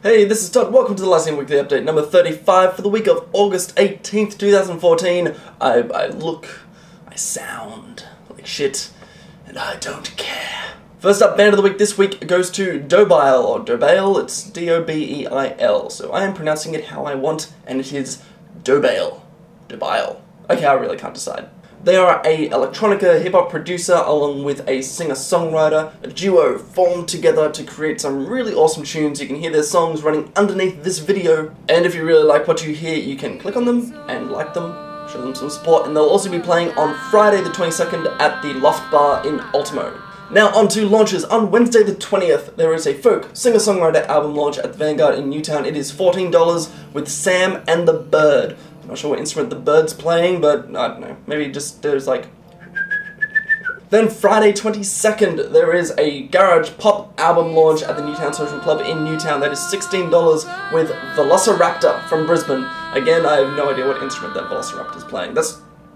Hey, this is Todd. Welcome to the Lyceum Weekly Update number 35 for the week of August 18th, 2014. I sound like shit, and I don't care. First up, band of the week this week goes to Dobeil, or Dobeil, it's D-O-B-E-I-L, so I am pronouncing it how I want, and it is Dobeil. Dobeil. Okay, I really can't decide. They are a electronica hip-hop producer along with a singer-songwriter, a duo formed together to create some really awesome tunes. You can hear their songs running underneath this video, and if you really like what you hear, you can click on them and like them, show them some support, and they'll also be playing on Friday the 22nd at the Loft Bar in Ultimo. Now on to launches. On Wednesday the 20th, there is a folk singer-songwriter album launch at the Vanguard in Newtown. It is $14 with Sam and the Bird. I'm not sure what instrument the Bird's playing, but I don't know, maybe just there's like... Then Friday 22nd, there is a garage pop album launch at the Newtown Social Club in Newtown. That is $16 with Velociraptor from Brisbane. Again, I have no idea what instrument that Velociraptor is playing.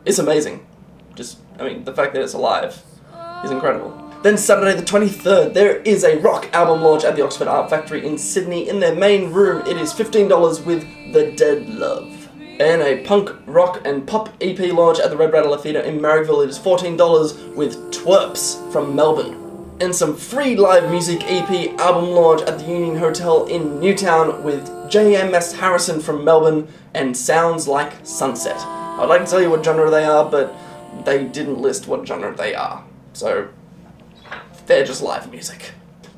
It's amazing. I mean, the fact that it's alive is incredible. Then Saturday the 23rd, there is a rock album launch at the Oxford Art Factory in Sydney. In their main room, it is $15 with The Dead Love. And a punk, rock and pop EP launch at the Red Rattler Theatre in Marrickville. It is $14 with Twerps from Melbourne. And some free live music EP album launch at the Union Hotel in Newtown with JMS Harrison from Melbourne and Sounds Like Sunset. I'd like to tell you what genre they are, but they didn't list what genre they are. So, they're just live music.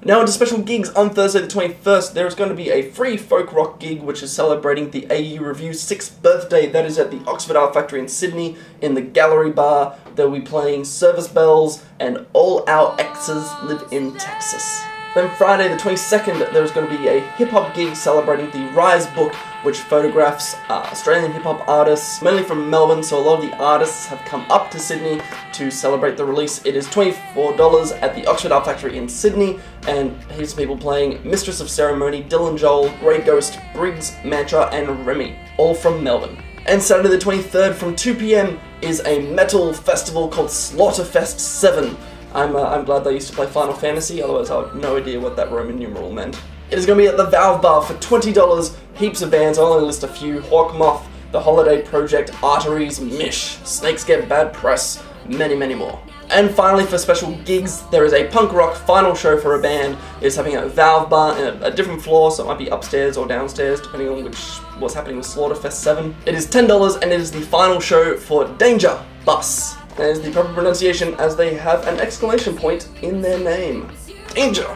Now into special gigs. On Thursday the 21st, there is going to be a free folk rock gig which is celebrating the AU Review's 6th birthday. That is at the Oxford Art Factory in Sydney in the Gallery Bar. They'll be playing Service Bells and All Our Exes Live in Texas. Then Friday the 22nd, there's going to be a hip-hop gig celebrating the Rise book, which photographs Australian hip-hop artists, mainly from Melbourne, so a lot of the artists have come up to Sydney to celebrate the release. It is $24 at the Oxford Art Factory in Sydney, and here's people playing Mistress of Ceremony, Dylan Joel, Grey Ghost, Briggs, Mantra, and Remy, all from Melbourne. And Saturday the 23rd from 2 PM is a metal festival called Slaughterfest 7. I'm glad they used to play Final Fantasy, otherwise I have no idea what that Roman numeral meant. It is going to be at the Valve Bar for $20, heaps of bands, I'll only list a few: Hawkmoth, The Holiday Project, Arteries, Mish, Snakes Get Bad Press, many, many more. And finally, for special gigs, there is a punk rock final show for a band. It's happening at Valve Bar in a different floor, so it might be upstairs or downstairs, depending on what's happening with Slaughterfest 7. It is $10, and it is the final show for Danger Bus. That is the proper pronunciation, as they have an exclamation point in their name. Danger!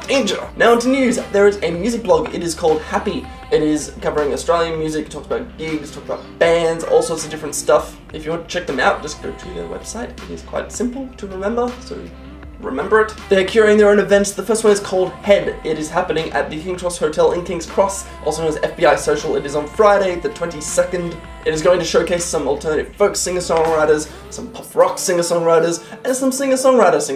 Danger! Now into news. There is a music blog. It is called Happy. It is covering Australian music, it talks about gigs, talks about bands, all sorts of different stuff. If you want to check them out, just go to their website. It is quite simple to remember, so remember it. They're curating their own events. The first one is called Head. It is happening at the King's Cross Hotel in King's Cross, also known as FBI Social. It is on Friday the 22nd. It is going to showcase some alternative folk singer-songwriters, some pop rock singer-songwriters, and some singer-songwriters,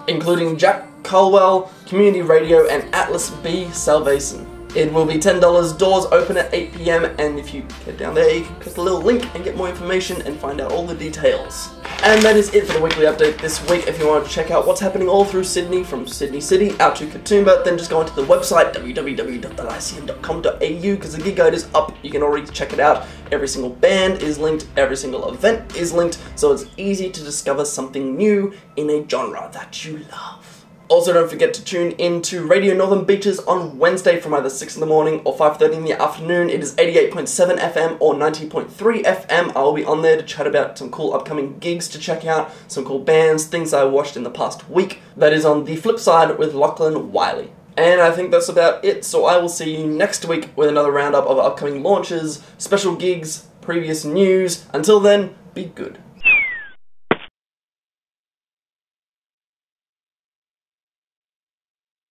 including Jack Colwell, Community Radio, and Atlas B. Salvation. It will be $10, doors open at 8 PM, and if you get down there, you can click the little link and get more information and find out all the details. And that is it for the weekly update this week. If you want to check out what's happening all through Sydney, from Sydney City out to Katoomba, then just go onto the website, www.thelyceum.com.au, because the gig guide is up. You can already check it out. Every single band is linked, every single event is linked, so it's easy to discover something new in a genre that you love. Also, don't forget to tune in to Radio Northern Beaches on Wednesday from either 6 in the morning or 5:30 in the afternoon. It is 88.7 FM or 90.3 FM. I'll be on there to chat about some cool upcoming gigs to check out, some cool bands, things I watched in the past week. That is on The Flip Side with Lachlan Wiley. And I think that's about it, so I will see you next week with another roundup of upcoming launches, special gigs, previous news. Until then, be good.